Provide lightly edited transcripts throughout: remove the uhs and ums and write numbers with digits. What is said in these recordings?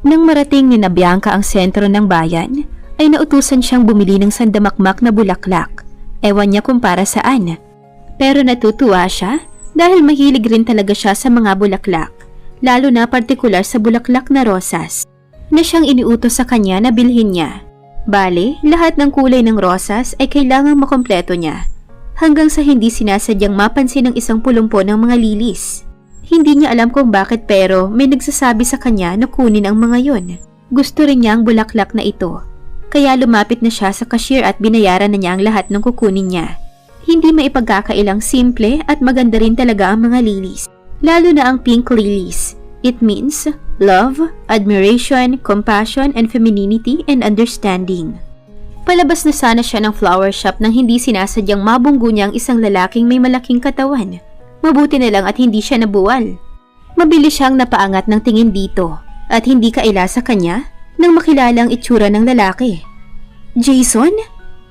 Nang marating ni Bianca ang sentro ng bayan, ay nautusan siyang bumili ng sandamakmak na bulaklak. Ewan niya kung para saan. Pero natutuwa siya dahil mahilig rin talaga siya sa mga bulaklak, lalo na partikular sa bulaklak na rosas, na siyang iniutos sa kanya na bilhin niya. Bale, lahat ng kulay ng rosas ay kailangang makompleto niya, hanggang sa hindi sinasadyang mapansin ng isang pulumpo ng mga lilis. Hindi niya alam kung bakit pero may nagsasabi sa kanya na kunin ang mga yon. Gusto rin niya ang bulaklak na ito, kaya lumapit na siya sa cashier at binayaran na niya ang lahat ng kukunin niya. Hindi maipagkakailang simple at maganda rin talaga ang mga lilies, lalo na ang pink lilies. It means love, admiration, compassion, and femininity and understanding. Palabas na sana siya ng flower shop nang hindi sinasadyang mabunggo niya ang isang lalaking may malaking katawan. Mabuti na lang at hindi siya nabuwal. Mabilis siyang napaangat ng tingin dito at hindi kaila sa kanya nang makilala ang itsura ng lalaki. Jason?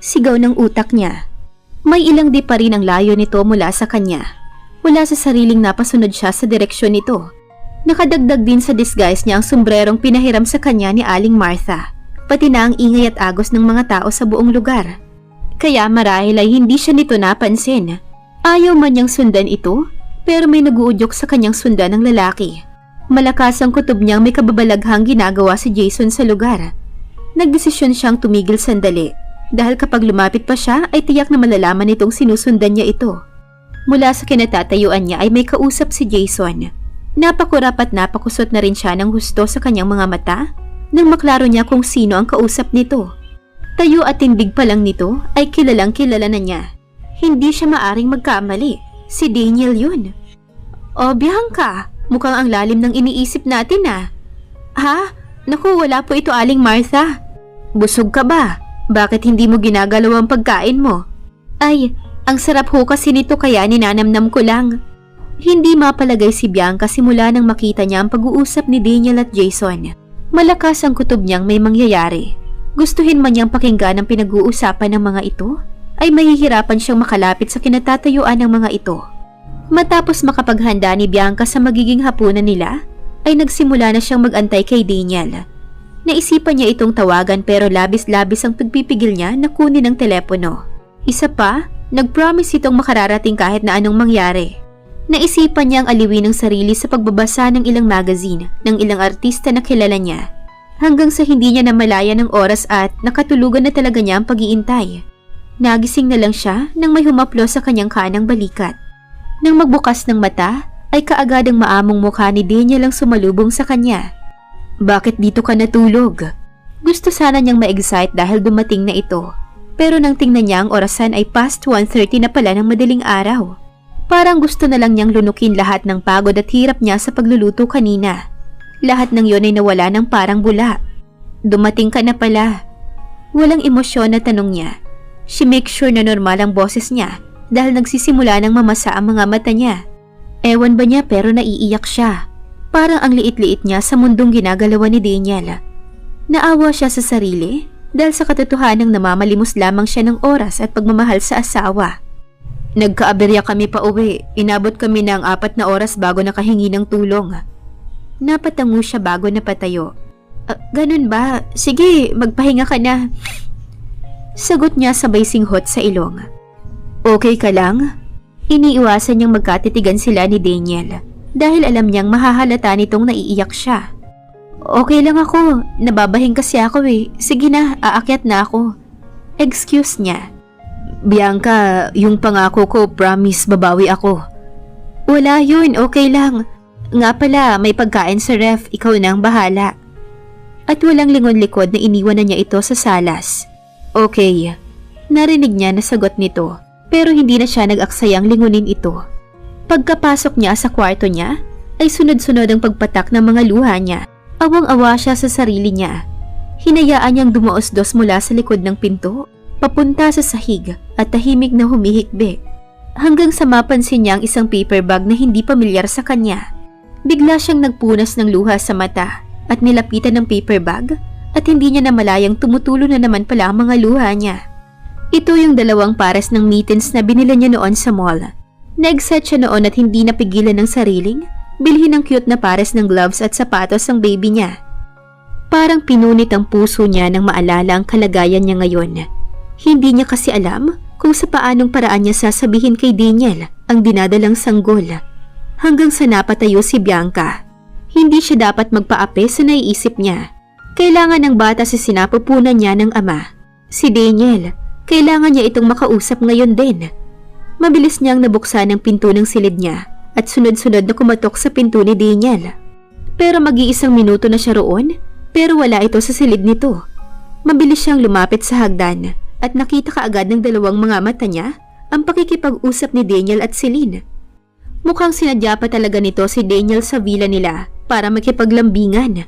Sigaw ng utak niya. May ilang di pa rin ang layo nito mula sa kanya. Wala sa sariling napasunod siya sa direksyon nito. Nakadagdag din sa disguise niya ang sombrerong pinahiram sa kanya ni Aling Martha, pati na ang ingay at agos ng mga tao sa buong lugar. Kaya marahil ay hindi siya nito napansin. Ayaw man niyang sundan ito, pero may naguudyok sa kanyang sundan ng lalaki. Malakas ang kutob niyang may kababalaghang ginagawa si Jason sa lugar. Nagdesisyon siyang tumigil sandali, dahil kapag lumapit pa siya ay tiyak na malalaman nitong sinusundan niya ito. Mula sa kinatatayuan niya ay may kausap si Jason. Napakurap at napakusot na rin siya ng husto sa kanyang mga mata nang maklaro niya kung sino ang kausap nito. Tayo at tindig pa lang nito ay kilalang kilala na niya. Hindi siya maaring magkamali. Si Daniel yun. O Bianca, mukhang ang lalim ng iniisip natin ah. Ha? Naku, wala po ito Aling Martha. Busog ka ba? Bakit hindi mo ginagalaw ang pagkain mo? Ay, ang sarap ho kasi nito kaya ninanamnam ko lang. Hindi mapalagay si Bianca simula nang makita niya ang pag-uusap ni Daniel at Jason. Malakas ang kutob niyang may mangyayari. Gustuhin man niyang pakinggan ang pinag-uusapan ng mga ito, ay mahihirapan siyang makalapit sa kinatatayuan ng mga ito. Matapos makapaghanda ni Bianca sa magiging hapunan nila, ay nagsimula na siyang mag-antay kay Daniel. Naisipan niya itong tawagan pero labis-labis ang pagpipigil niya na kunin ang telepono. Isa pa, nag-promise itong makararating kahit na anong mangyari. Naisipan niyang aliwin ang sarili sa pagbabasa ng ilang magazine ng ilang artista na kilala niya, hanggang sa hindi niya namalaya ng oras at nakatulugan na talaga niya ang pag-iintay. Nagising na lang siya nang may humaplo sa kanyang kanang balikat. Nang magbukas ng mata, ay kaagad ang maamong mukha ni Daniel ang sumalubong sa kanya. Bakit dito ka natulog? Gusto sana niyang ma-excite dahil dumating na ito. Pero nang tingnan niya ang orasan ay past 1:30 na pala ng madaling araw. Parang gusto na lang niyang lunukin lahat ng pagod at hirap niya sa pagluluto kanina. Lahat ng yon ay nawala ng parang bula. Dumating ka na pala. Walang emosyon na tanong niya. She makes sure na normal ang boses niya dahil nagsisimula ng mamasa ang mga mata niya. Ewan ba niya pero naiiyak siya. Parang ang liit-liit niya sa mundong ginagalawan ni Daniel. Naawa siya sa sarili dahil sa katotohanang namamalimos lamang siya ng oras at pagmamahal sa asawa. Nagkaaberya kami pa uwi. Inabot kami ng 4 na oras bago nakahingi ng tulong. Napatango siya bago napatayo. Ganun ba? Sige, magpahinga ka na. Sagot niya sabay singhot sa ilong. Okay ka lang? Iniiwasan niyang magkatitigan sila ni Daniel dahil alam niyang mahahalata nitong naiiyak siya. Okay lang ako, nababahing kasi ako eh. Sige na, aakyat na ako. Excuse niya. Bianca, yung pangako ko, promise babawi ako. Wala yun, okay lang. Nga pala, may pagkain sa ref, ikaw na ang bahala. At walang lingon-likod na iniwan na niya ito sa salas. Okay. Narinig niya na sagot nito, pero hindi na siya nag-aksayang lingunin ito. Pagkapasok niya sa kwarto niya, ay sunod-sunod ang pagpatak ng mga luha niya. Awang-awa siya sa sarili niya. Hinayaan niyang dumaos-dos mula sa likod ng pinto, papunta sa sahig at tahimik na humihikbi. Hanggang sa mapansin niya ang isang paper bag na hindi pamilyar sa kanya. Bigla siyang nagpunas ng luha sa mata at nilapitan ng paper bag at hindi niya namalayang tumutulo na naman pala ang mga luha niya. Ito yung 2 pares ng mittens na binila niya noon sa mall. Nag-set siya noon at hindi napigilan ng sariling bilhin ng cute na pares ng gloves at sapatos ang baby niya. Parang pinunit ang puso niya nang maalala ang kalagayan niya ngayon. Hindi niya kasi alam kung sa paanong paraan niya sasabihin kay Daniel ang dinadalang sanggol. Hanggang sa napatayo si Bianca. Hindi siya dapat magpaapi sa naiisip niya. Kailangan ng bata sa sinapupunan niya ng ama. Si Daniel, kailangan niya itong makausap ngayon din. Mabilis niyang nabuksan ang pinto ng silid niya at sunod-sunod na kumatok sa pinto ni Daniel. Pero mag-iisang minuto na siya roon, pero wala ito sa silid nito. Mabilis siyang lumapit sa hagdan at nakita kaagad ng dalawang mga mata niya ang pakikipag-usap ni Daniel at Celine. Mukhang sinadya pa talaga nito si Daniel sa villa nila para makipaglambingan.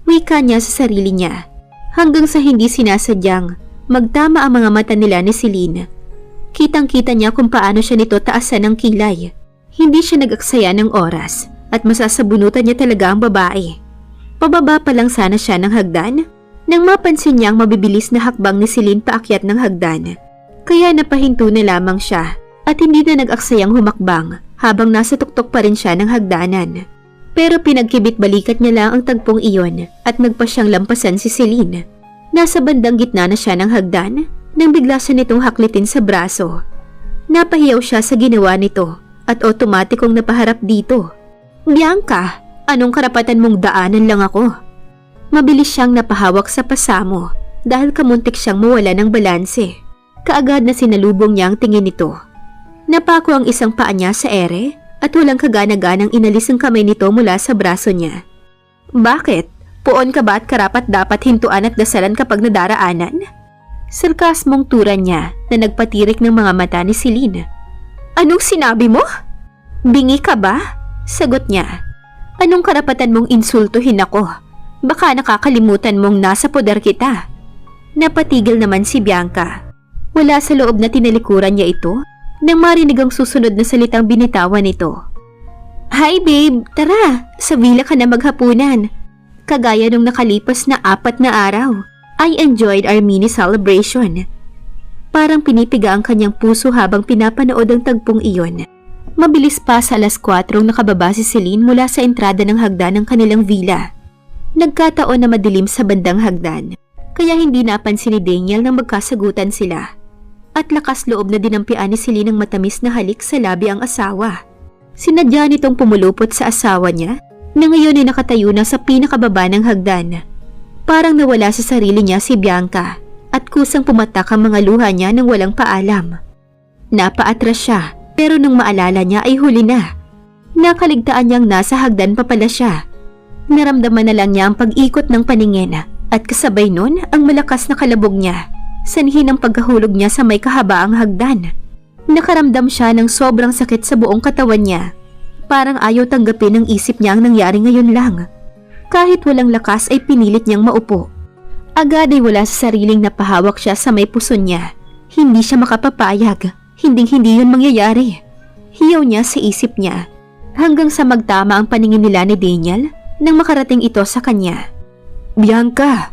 Wika niya sa sarili niya, hanggang sa hindi sinasadyang magtama ang mga mata nila ni Celine. Kitang-kita niya kung paano siya nito taasan ng kilay. Hindi siya nag-aksaya ng oras at masasabunutan niya talaga ang babae. Pababa pa lang sana siya ng hagdan nang mapansin niyang mabibilis na hakbang ni Celine paakyat ng hagdan. Kaya napahinto na lamang siya at hindi na nag-aksayang humakbang habang nasa tuktok pa rin siya ng hagdanan. Pero pinagkibit-balikat niya lang ang tagpong iyon at nagpa siyang lampasan si Celine. Nasa bandang gitna na siya ng hagdan nang bigla siya nitong haklitin sa braso. Napahiyaw siya sa ginawa nito at otomatikong napaharap dito. "Bianca! Anong karapatan mong daanan lang ako?" Mabilis siyang napahawak sa pasamo dahil kamuntik siyang mawala ng balanse. Kaagad na sinalubong niya ang tingin nito. Napako ang isang paa niya sa ere at walang kagana-ganang inalis ang kamay nito mula sa braso niya. "Bakit? Puon ka ba at karapat dapat hintuan at dasalan kapag nadaraanan?" Sarkasmong turan niya na nagpatirik ng mga mata ni Celine. "Anong sinabi mo? Bingi ka ba?" Sagot niya. "Anong karapatan mong insultuhin ako? Baka nakakalimutan mong nasa poder kita." Napatigil naman si Bianca. Wala sa loob na tinalikuran niya ito nang marinig ang susunod na salitang binitawan nito. "Hi babe, tara, sa villa ka na maghapunan. Kagaya nung nakalipas na 4 na araw, I enjoyed our mini celebration." Parang pinipiga ang kanyang puso habang pinapanood ang tagpong iyon. Mabilis pa sa 4:00 nakababa si Celine mula sa entrada ng hagdan ng kanilang villa. Nagkataon na madilim sa bandang hagdan, kaya hindi napansin ni Daniel nang magkasagutan sila. At lakas loob na dinampian ni Celine ng matamis na halik sa labi ang asawa. Sinadya nitong pumulupot sa asawa niya na ngayon ay nakatayo na sa pinakababa ng hagdan. Parang nawala sa sarili niya si Bianca at kusang pumatak ang mga luha niya nang walang paalam. Napaatras siya. Pero nung maalala niya ay huli na. Nakaligtaan niyang nasa hagdan pa pala siya. Naramdaman na lang niya ang pag-ikot ng paningin at kasabay nun ang malakas na kalabog niya. Sanhi ng pagkahulog niya sa may kahabaang hagdan. Nakaramdam siya ng sobrang sakit sa buong katawan niya. Parang ayaw tanggapin ng isip niya ang nangyari ngayon lang. Kahit walang lakas ay pinilit niyang maupo. Agad ay wala sa sariling napahawak siya sa may puso niya. Hindi siya makapapayag. Hinding-hindi yun mangyayari. Hiyaw niya sa isip niya hanggang sa magtama ang paningin nila ni Daniel nang makarating ito sa kanya. "Bianca!"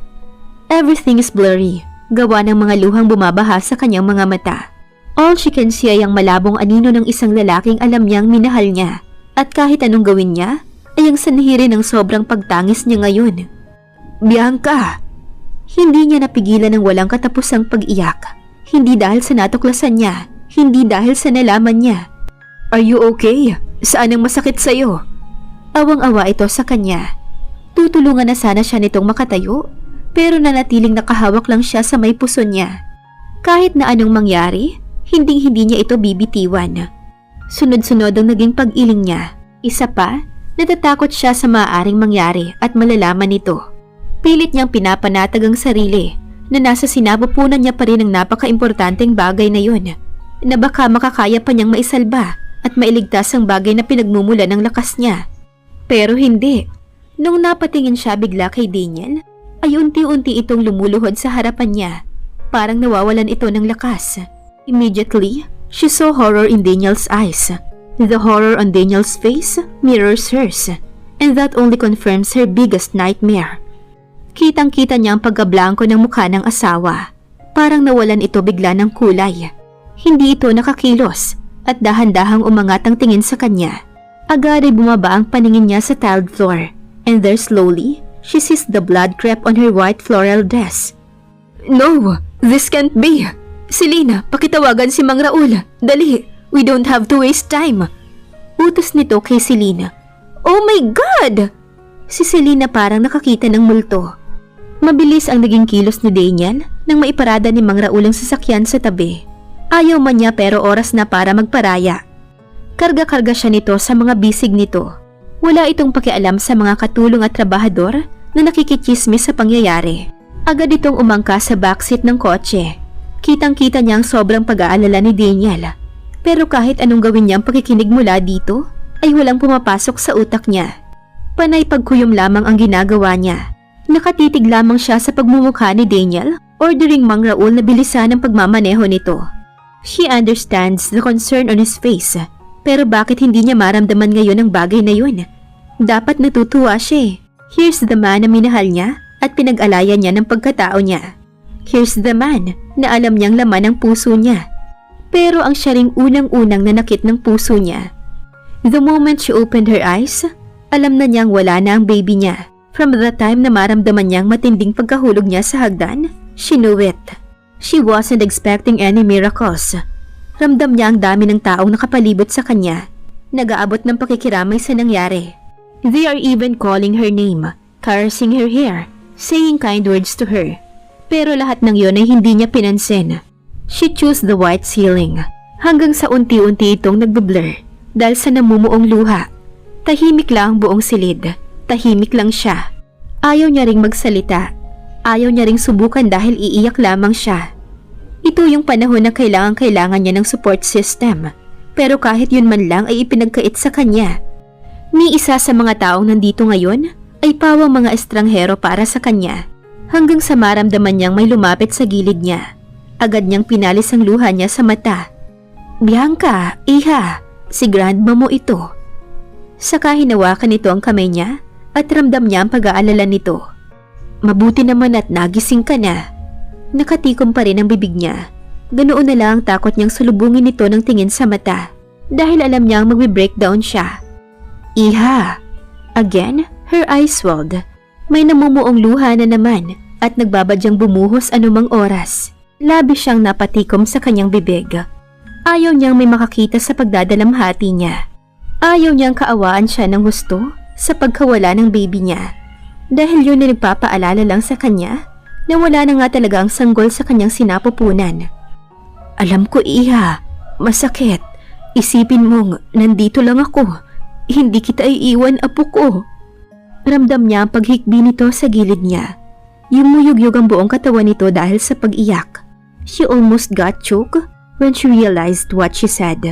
Everything is blurry, gawa ng mga luhang bumabaha sa kanyang mga mata. All she can see ay ang malabong anino ng isang lalaking alam niyang minahal niya at kahit anong gawin niya ay ang sanhiri ng sobrang pagtangis niya ngayon. "Bianca!" Hindi niya napigilan ng walang katapusang pag-iyak. Hindi dahil sa natuklasan niya, hindi dahil sa nalaman niya. "Are you okay? Saan ang masakit sa'yo?" Awang-awa ito sa kanya. Tutulungan na sana siya nitong makatayo, pero nanatiling nakahawak lang siya sa may puso niya. Kahit na anong mangyari, hinding-hindi niya ito bibitiwan. Sunod-sunod ang naging pag-iling niya. Isa pa, natatakot siya sa maaaring mangyari at malalaman nito. Pilit niyang pinapanatag ang sarili na nasa sinapupunan niya pa rin ang napaka-importanteng bagay na yun, na baka makakaya pa niyang maisalba at mailigtas ang bagay na pinagmumula ng lakas niya. Pero hindi. Nung napatingin siya bigla kay Daniel, ay unti-unti itong lumuluhod sa harapan niya. Parang nawawalan ito ng lakas. Immediately, she saw horror in Daniel's eyes. The horror on Daniel's face mirrors hers, and that only confirms her biggest nightmare. Kitang-kita niya ang pagkablangko ng mukha ng asawa. Parang nawalan ito bigla ng kulay. Hindi ito nakakilos at dahan-dahang umangat ang tingin sa kanya. Agad ay bumaba ang paningin niya sa tiled floor, and there slowly, She sees the blood crepe on her white floral dress. No, this can't be. Selena, pakitawagan si Mang Raul. Dali, we don't have to waste time. Utos nito kay Selena. Oh my God! Si Selena parang nakakita ng multo. Mabilis ang naging kilos ni Daniel nang maiparada ni Mang Raul ang sasakyan sa tabi. Ayaw man niya pero oras na para magparaya. Karga-karga siya nito sa mga bisig nito. Wala itong pakialam sa mga katulong at trabahador na nakikichismis sa pangyayari. Agad itong umangka sa backseat ng kotse. Kitang-kita niya ang sobrang pag-aalala ni Daniel. Pero kahit anong gawin niyang pakikinig mula dito, ay walang pumapasok sa utak niya. Panay pagkuyom lamang ang ginagawa niya. Nakatitig lamang siya sa pagmumukha ni Daniel, ordering Mang Raul na bilisan ang pagmamaneho nito. She understands the concern on his face, pero bakit hindi niya maramdaman ngayon ang bagay na yun? Dapat natutuwa siya. Here's the man na minahal niya at pinag-alayan niya ng pagkatao niya. Here's the man na alam niyang laman ng puso niya. Pero ang siya ring unang-unang nanakit ng puso niya. The moment she opened her eyes, alam na niyang wala na ang baby niya. From the time na maramdaman niyang matinding pagkahulog niya sa hagdan, she knew it. She wasn't expecting any miracles. Ramdam niya ang dami ng taong nakapalibot sa kanya, nag-aabot ng pakikiramay sa nangyari. They are even calling her name, caressing her hair, saying kind words to her. Pero lahat ng yon ay hindi niya pinansin. She chose the white ceiling, hanggang sa unti-unti itong nagbe-blur dahil sa namumuong luha. Tahimik lang ang buong silid, tahimik lang siya. Ayaw niya ring magsalita, ayaw niya ring subukan dahil iiyak lamang siya. Ito yung panahon na kailangan niya ng support system, pero kahit yun man lang ay ipinagkait sa kanya. Ni isa sa mga taong nandito ngayon ay pawang mga estranghero para sa kanya, hanggang sa maramdaman niyang may lumapit sa gilid niya. Agad niyang pinalis ang luha niya sa mata. Bianca, iha, si grandma mo ito. Saka hinawakan nito ang kamay niya at ramdam niya ang pag-aalala nito. Mabuti naman at nagising ka na. Nakatikom pa rin ang bibig niya. Ganoon na lang ang takot niyang sulubungin ito ng tingin sa mata dahil alam niyang magbe-breakdown siya. Iha! Again, her eyes swelled. May namumuong luha na naman at nagbabadyang bumuhos anumang oras. Labis siyang napatikom sa kanyang bibig. Ayaw niyang may makakita sa pagdadalamhati niya. Ayaw niyang kaawaan siya ng gusto sa pagkawala ng baby niya. Dahil yun ay nagpapaalala lang sa kanya na wala na nga talaga ang sanggol sa kanyang sinapupunan. Alam ko, iha, masakit. Isipin mong nandito lang ako. Hindi kita iiwan, apo ko. Ramdam niya ang paghikbi nito sa gilid niya. Yumuyugyug ang buong katawan nito dahil sa pag-iyak. She almost got choked when she realized what she said.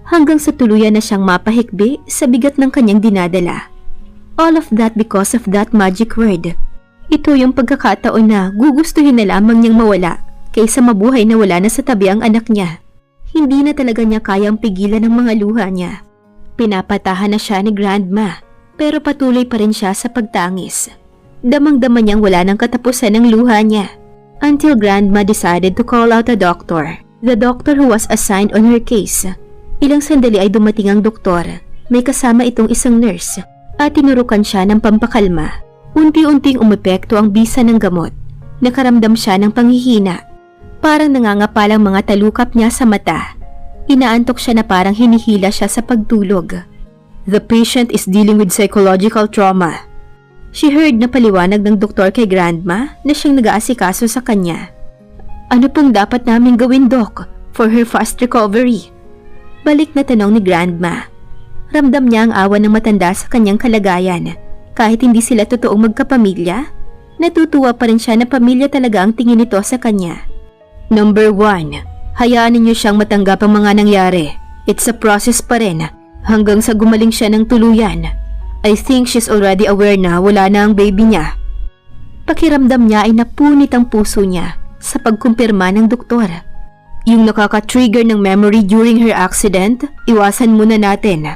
Hanggang sa tuluyan na siyang mapahikbi sa bigat ng kanyang dinadala. All of that because of that magic word. Ito yung pagkakataon na gugustuhin na lamang niyang mawala kaysa mabuhay na wala na sa tabi ang anak niya. Hindi na talaga niya kayang pigilan ang mga luha niya. Pinapatahan na siya ni Grandma pero patuloy pa rin siya sa pagtangis. Damang-dama niyang wala ng katapusan ng luha niya until Grandma decided to call out a doctor. The doctor who was assigned on her case. Ilang sandali ay dumating ang doktor. May kasama itong isang nurse at tinurukan siya ng pampakalma. Unti-unting umepekto ang bisa ng gamot. Nakaramdam siya ng panghihina. Parang nangangapalang mga talukap niya sa mata. Inaantok siya na parang hinihila siya sa pagtulog. The patient is dealing with psychological trauma. She heard na paliwanag ng doktor kay Grandma na siyang nag-aasikaso sa kanya. Ano pong dapat naming gawin, Doc, for her fast recovery? Balik na tanong ni Grandma. Ramdam niya ang awa ng matanda sa kanyang kalagayan. Kahit hindi sila totoong magkapamilya, natutuwa pa rin siya na pamilya talaga ang tingin nito sa kanya. Number 1, hayaan ninyo siyang matanggap ang mga nangyari. It's a process pa rin hanggang sa gumaling siya ng tuluyan. I think she's already aware na wala na ang baby niya. Pakiramdam niya ay napunit ang puso niya sa pagkumpirma ng doktor. Yung nakaka-trigger ng memory during her accident, iwasan muna natin.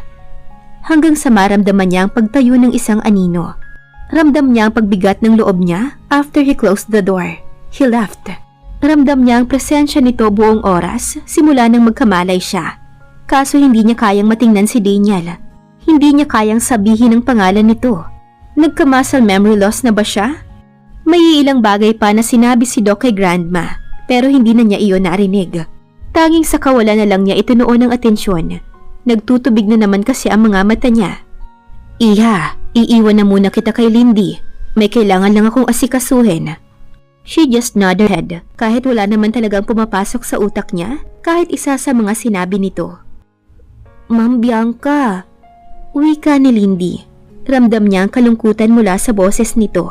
Hanggang sa maramdaman niya ang pagtayo ng isang anino. Ramdam niya ang pagbigat ng loob niya after he closed the door. He left. Ramdam niya ang presensya nito buong oras simula nang magkamalay siya. Kaso hindi niya kayang matingnan si Daniel. Hindi niya kayang sabihin ang pangalan nito. Nagka-muscle memory loss na ba siya? May ilang bagay pa na sinabi si Doc kay Grandma, pero hindi na niya iyon narinig. Tanging sa kawalan na lang niya ito noon ng atensyon. Nagtutubig na naman kasi ang mga mata niya. Iha, iiwan na muna kita kay Lindy. May kailangan lang akong asikasuhin. She just nodded her head kahit wala naman talagang pumapasok sa utak niya kahit isa sa mga sinabi nito. Ma'am Bianca, wika ni Lindy. Ramdam niya ang kalungkutan mula sa boses nito.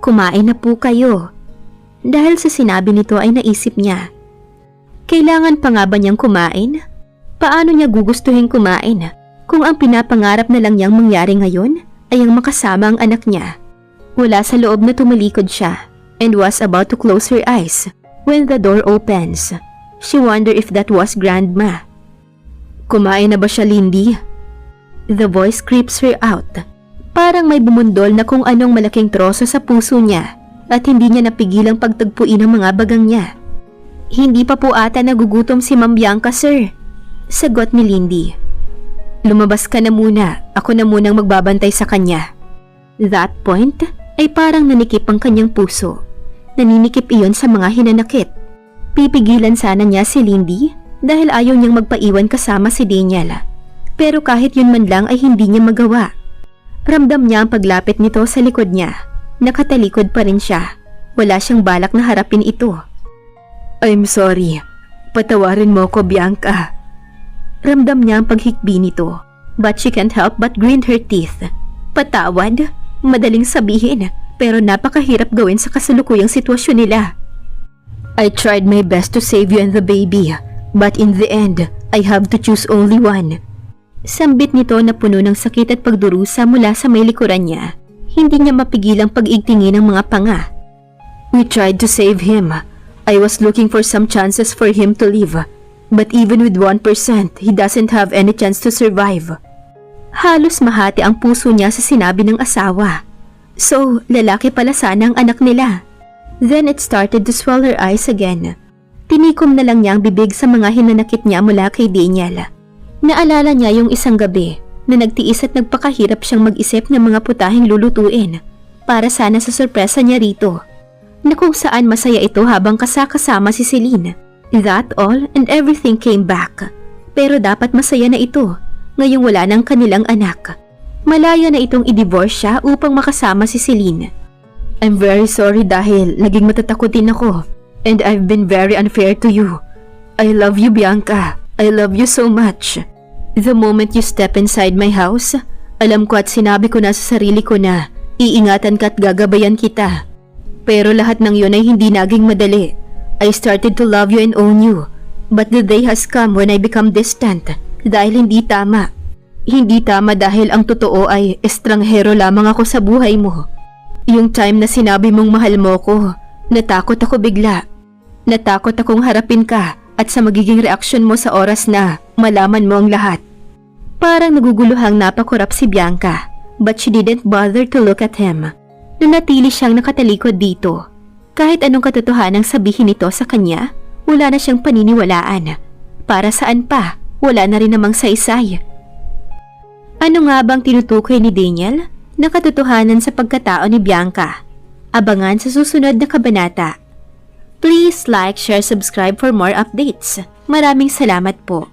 Kumain na po kayo. Dahil sa sinabi nito ay naisip niya. Kailangan pa nga ba niyang kumain? Paano niya gugustuhin kumain kung ang pinapangarap na lang niyang mangyari ngayon ay ang makasama ang anak niya? Wala sa loob na tumalikod siya and was about to close her eyes when the door opens. She wondered if that was Grandma. Kumain na ba siya, Lindy? The voice creeps her out. Parang may bumundol na kung anong malaking troso sa puso niya at hindi niya napigilang pagtagpuin ang mga bagang niya. Hindi pa po ata nagugutom si Ma'am Bianca, sir. Sagot ni Lindy. Lumabas ka na muna. Ako na munang magbabantay sa kanya. That point ay parang nanikip ang kanyang puso. Naninikip iyon sa mga hinanakit. Pipigilan sana niya si Lindy dahil ayaw niyang magpaiwan kasama si Daniel. Pero kahit yun man lang ay hindi niya magawa. Ramdam niya ang paglapit nito sa likod niya. Nakatalikod pa rin siya. Wala siyang balak na harapin ito. I'm sorry. Patawarin mo ko, Bianca. Ramdam niya ang paghikbi nito. But she can't help but grind her teeth. Patawad? Madaling sabihin, pero napakahirap gawin sa kasalukuyang sitwasyon nila. I tried my best to save you and the baby, but in the end, I have to choose only one. Sambit nito na puno ng sakit at pagdurusa mula sa may likuran niya. Hindi niya mapigilang pag-igtingin ang mga panga. We tried to save him. I was looking for some chances for him to live. But even with 1%, he doesn't have any chance to survive. Halos mahati ang puso niya sa sinabi ng asawa. So, lalaki pala sana ang anak nila. Then it started to swell her eyes again. Tinikom na lang niya ang bibig sa mga hinanakit niya mula kay Daniel. Naalala niya yung isang gabi na nagtiis at nagpakahirap siyang mag-isip ng mga putahing lulutuin para sana sa sorpresa niya rito, na kung saan masaya ito habang kasama si Celine. That all and everything came back. Pero dapat masaya na ito ngayong wala ng kanilang anak. Malaya na itong i-divorce siya upang makasama si Celine. I'm very sorry dahil naging matatakutin ako and I've been very unfair to you. I love you, Bianca. I love you so much. The moment you step inside my house, alam ko at sinabi ko na sa sarili ko na iingatan ka at gagabayan kita. Pero lahat ng yun ay hindi naging madali. I started to love you and own you. But the day has come when I become distant dahil hindi tama. Hindi tama dahil ang totoo ay estranghero lamang ako sa buhay mo. Yung time na sinabi mong mahal mo ko, natakot ako bigla. Natakot akong harapin ka at sa magiging reaksyon mo sa oras na malaman mo ang lahat. Parang naguguluhang napakurap si Bianca, but she didn't bother to look at him. Nanatili siyang nakatalikod dito. Kahit anong katotohanang sabihin nito sa kanya, wala na siyang paniniwalaan. Para saan pa? Wala na rin namang saysay. Ano nga bang tinutukoy ni Daniel na katotohanan sa pagkatao ni Bianca? Abangan sa susunod na kabanata. Please like, share, subscribe for more updates. Maraming salamat po.